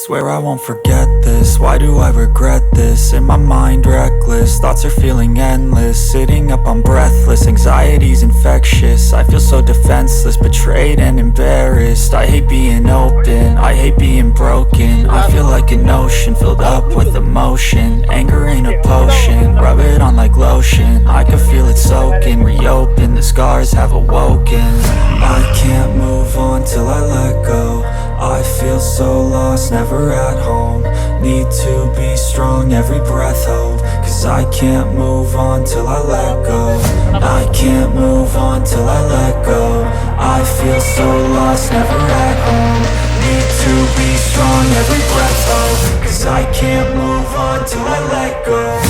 Swear I won't forget this, why do I regret this? In my mind reckless, thoughts are feeling endless. Sitting up I'm breathless, anxiety's infectious. I feel so defenseless, betrayed and embarrassed. I hate being open, I hate being broken. I feel like an ocean filled up with emotion. Anger ain't a potion, rub it on like lotion. I can feel it soaking, reopen, the scars have awoken. I can't move on till I let go. I feel so lost, never at home. Need to be strong, every breath hold. Cause I can't move on till I let go. I can't move on till I let go. I feel so lost, never at home. Need to be strong, every breath hold. Cause I can't move on till I let go.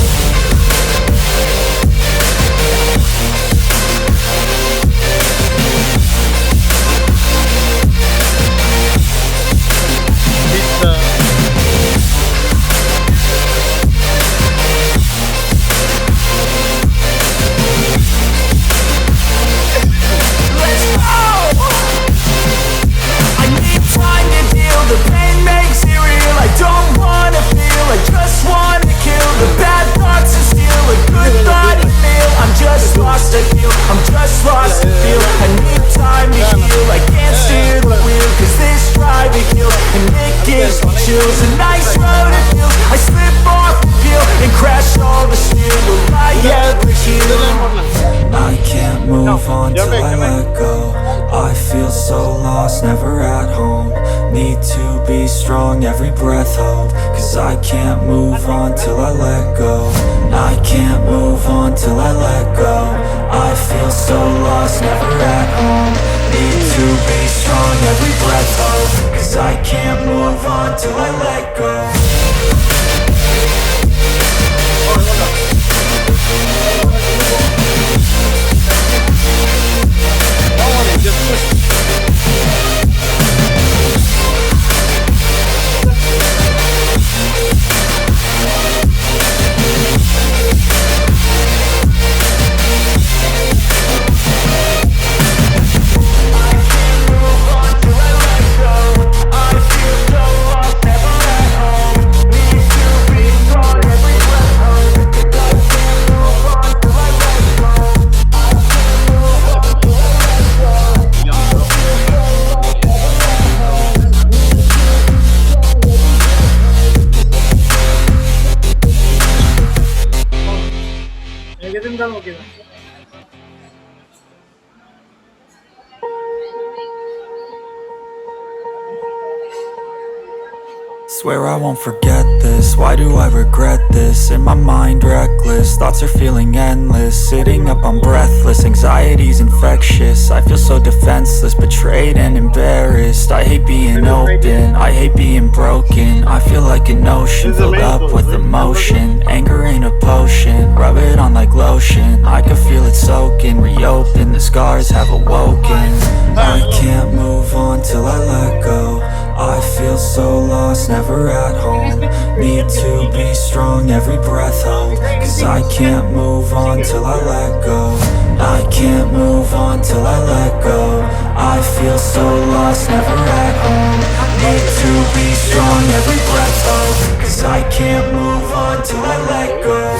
The pain makes it real, I don't wanna feel, I just wanna kill the bad thoughts and steal a good thought and feel. I'm just lost to feel, I'm just lost to feel. I need time to heal, I can't steer the wheel. Cause this drive it kills, and it gives me chills. A nice road it feels, I slip off the peel and crash all the steel. Will I ever heal? I can't move on till I let go. I feel so lost, never at home. Need to be strong, every breath hold. Cause I can't move on till I let go. I can't move on till I let go. I feel so lost, never at home. Need to be strong, every breath hold. Cause I can't move on till I let go. Swear I won't forget this, why do I regret this? In my mind reckless, thoughts are feeling endless. Sitting up I'm breathless, anxiety's infectious. I feel so defenseless, betrayed and embarrassed. I hate being open, I hate being broken. I feel like an ocean filled up with emotion. Anger ain't a potion, rub it on like lotion. I can feel it soaking, reopen, the scars have awoken. I can't move on till I let go. I feel so lost, never at home. Need to be strong, every breath hold. Cause I can't move on till I let go. I can't move on till I let go. I feel so lost, never at home. Need to be strong, every breath hold. Cause I can't move on till I let go.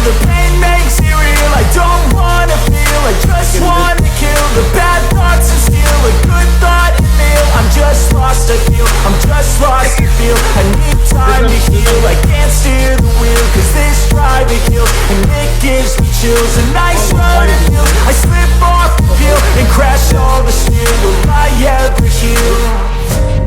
The pain makes it real, I don't wanna feel, I just wanna kill the bad thoughts and steal a good thought and feel. I'm just lost to feel, I'm just lost to feel. I need time to heal, I can't steer the wheel. Cause this drive it kills, and it gives me chills. A nice road it feels, I slip off the peel and crash all the steel. Will I ever heal?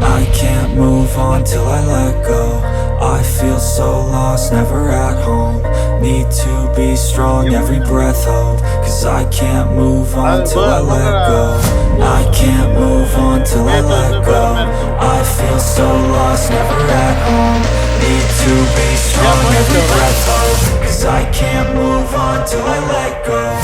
I can't move on till I let go. I feel so lost, never at home. Need to be strong, every breath hold. Cause I can't move on till I let go. I can't move on till I let go. I feel so lost, never at home. Need to be strong, every breath hold. Cause 'cause I can't move on till I let go.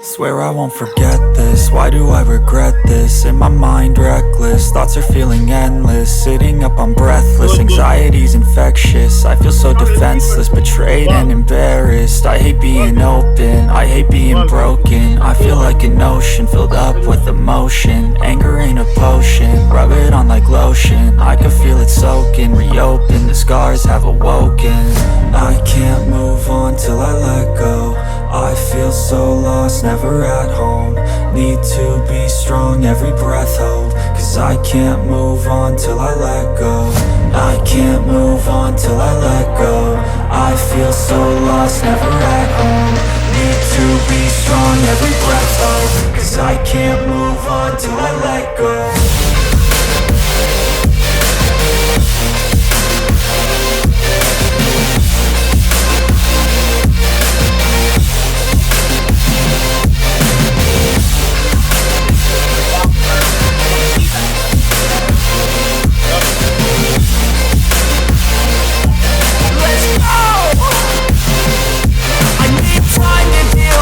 Swear I won't forget this, why do I regret this? In my mind reckless, thoughts are feeling endless. Sitting up I'm breathless, anxiety's infectious. I feel so defenseless, betrayed and embarrassed. I hate being open, I hate being broken. I feel like an ocean filled up with emotion. Anger ain't a potion, rub it on like lotion. I can feel it soaking, reopen, the scars have awoken. I can't move on till I let go. I feel so lost, never at home. Need to be strong, every breath hold. 'Cause I can't move on till I let go. I can't move on till I let go. I feel so lost, never at home. Need to be strong, every breath hold. 'Cause I can't move on till I let go.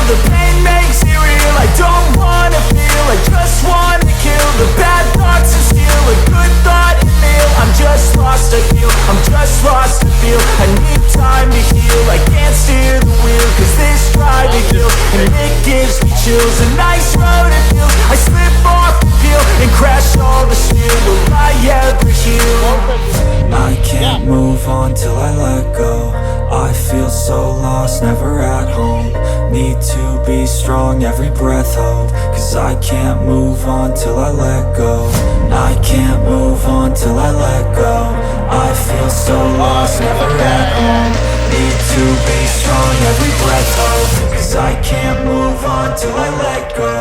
The pain makes it real, I don't wanna feel, I just wanna kill the bad thoughts and steal a good thought and meal. I'm just lost to feel, I'm just lost to feel. I need time to heal, I can't steer the wheel. 'Cause this drive it kills, and it gives me chills. A nice road it feels, I slip off the peel and crash all the steel. Will I ever heal? I can't move on till I let go. I feel so lost, never at home. Need to be strong, every breath hold. 'Cause I can't move on till I let go. I can't move on till I let go. I feel so lost, never at home. Need to be strong, every breath hold. 'Cause I can't move on till I let go.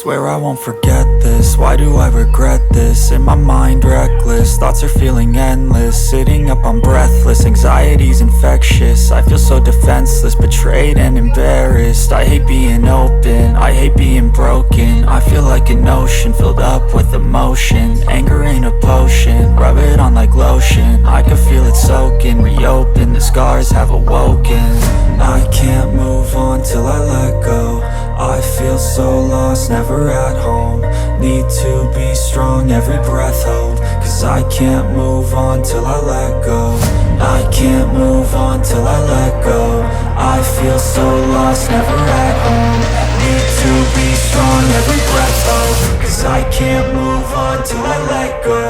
Swear I won't forget this, why do I regret this? In my mind reckless, thoughts are feeling endless. Sitting up I'm breathless, anxiety's infectious. I feel so defenseless, betrayed and embarrassed. I hate being open, I hate being broken. I feel like an ocean filled up with emotion. Anger ain't a potion, rub it on like lotion. I can feel it soaking, reopen, the scars have awoken. I can't move on till I let go. I feel so lost, never at home. Need to be strong, every breath hold. 'Cause I can't move on till I let go. I can't move on till I let go. I feel so lost, never at home. Need to be strong, every breath hold. 'Cause I can't move on till I let go.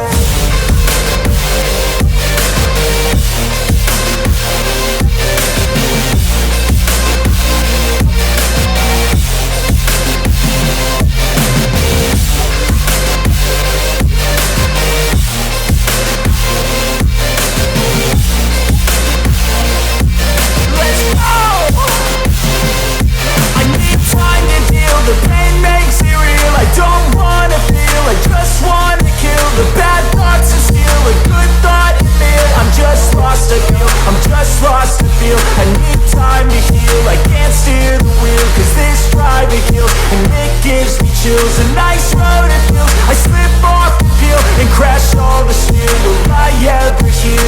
you.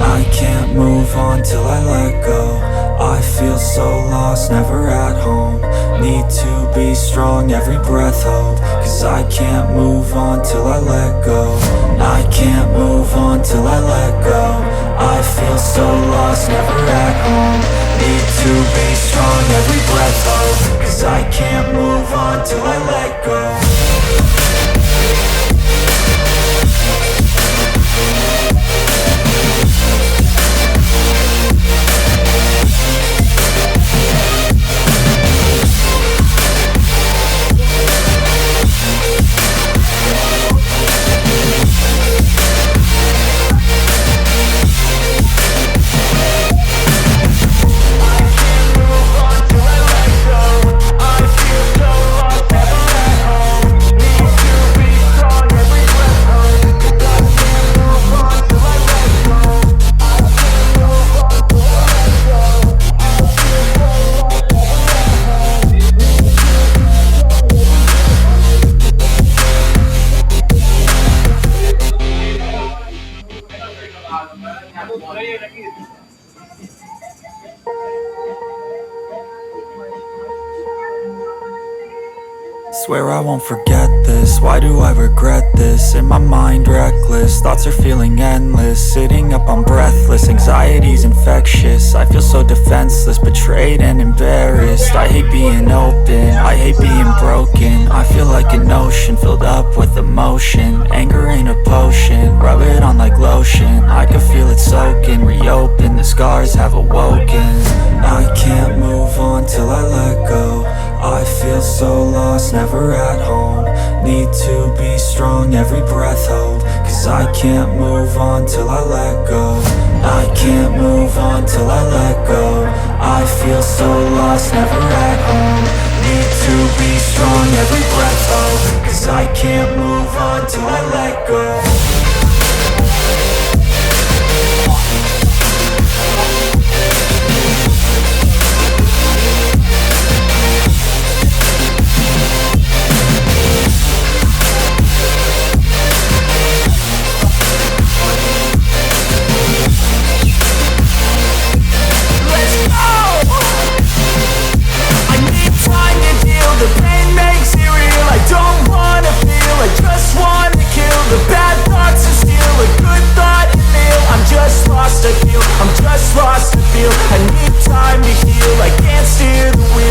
I can't move on till I let go. I feel so lost, never at home. Need to be strong, every breath hold. Cause I can't move on till I let go. I can't move on till I let go. I feel so lost, never at home. Need to be strong, every breath hold. Cause I can't move on till I let go. Swear I won't forget this, why do I regret this? In my mind reckless, thoughts are feeling endless. Sitting up, I'm breathless, anxiety's infectious. I feel so defenseless, betrayed and embarrassed. I hate being open, I hate being broken. I feel like an ocean filled up with emotion. Anger ain't a potion, rub it on like lotion. I can feel it soaking, reopen, the scars have awoken. I can't move on till I let go. I feel so lost, never at home. Need to be strong, every breath hold. Cause I can't move on till I let go. I can't move on till I let go. I feel so lost, never at home. Need to be strong, every breath hold. Cause I can't move on till I let go.